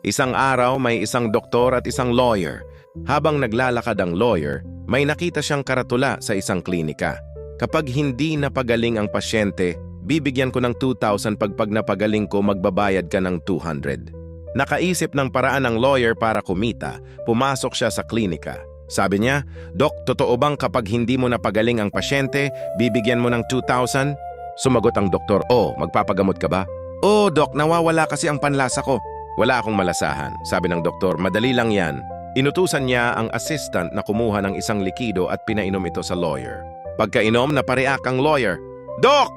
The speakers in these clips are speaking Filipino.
Isang araw may isang doktor at isang lawyer. Habang naglalakad ang lawyer, may nakita siyang karatula sa isang klinika. Kapag hindi napagaling ang pasyente, bibigyan ko ng 2,000 pag napagaling ko magbabayad ka ng 200. Nakaisip ng paraan ng lawyer para kumita, pumasok siya sa klinika. Sabi niya, "Dok, totoo bang kapag hindi mo napagaling ang pasyente, bibigyan mo ng 2,000? Sumagot ang doktor, "Oh, magpapagamot ka ba?" "Oh, Dok, nawawala kasi ang panlasa ko." "Wala akong malasahan," sabi ng doktor, "madali lang yan." Inutusan niya ang assistant na kumuha ng isang likido at pinainom ito sa lawyer. Pagkainom, napareak ang lawyer. "Dok!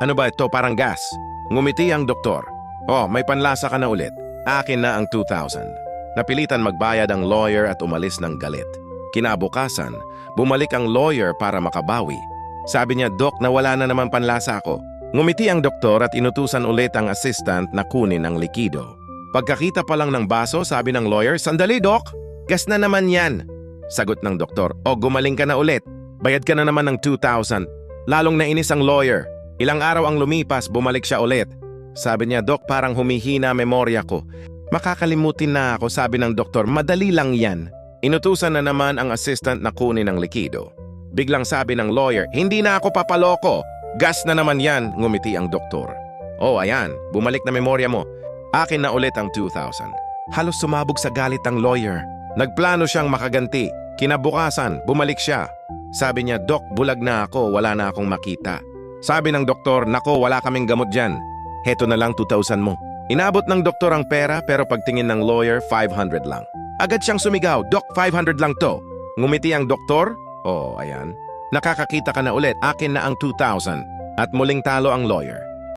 Ano ba ito? Parang gas." Ngumiti ang doktor. "Oh, may panlasa ka na ulit. Akin na ang 2,000. Napilitan magbayad ang lawyer at umalis ng galit. Kinabukasan, bumalik ang lawyer para makabawi. Sabi niya, "Dok, nawala na naman panlasa ako." Ngumiti ang doktor at inutusan ulit ang assistant na kunin ang likido. Pagkakita pa lang ng baso, sabi ng lawyer, "Sandali, Dok! Gas na naman yan." Sagot ng doktor, "O, gumaling ka na ulit. Bayad ka na naman ng 2,000. Lalong nainis ang lawyer. Ilang araw ang lumipas, bumalik siya ulit. Sabi niya, "Dok, parang humihina memorya ko." "Makakalimutin na ako," sabi ng doktor, "madali lang yan." Inutusan na naman ang assistant na kunin ang likido. Biglang sabi ng lawyer, "Hindi na ako papaloko. Gas na naman yan." Ngumiti ang doktor. "Oh, ayan, bumalik na memorya mo. Akin na ulit ang 2,000. Halos sumabog sa galit ang lawyer. Nagplano siyang makaganti. Kinabukasan, bumalik siya. Sabi niya, "Dok, bulag na ako, wala na akong makita." Sabi ng doktor, "Nako, wala kaming gamot dyan. Heto na lang 2,000 mo." Inabot ng doktor ang pera pero pagtingin ng lawyer, 500 lang. Agad siyang sumigaw, "Dok, 500 lang to." Ngumiti ang doktor. "Oh, ayan. Nakakakita ka na ulit, akin na ang 2,000." At muling talo ang lawyer.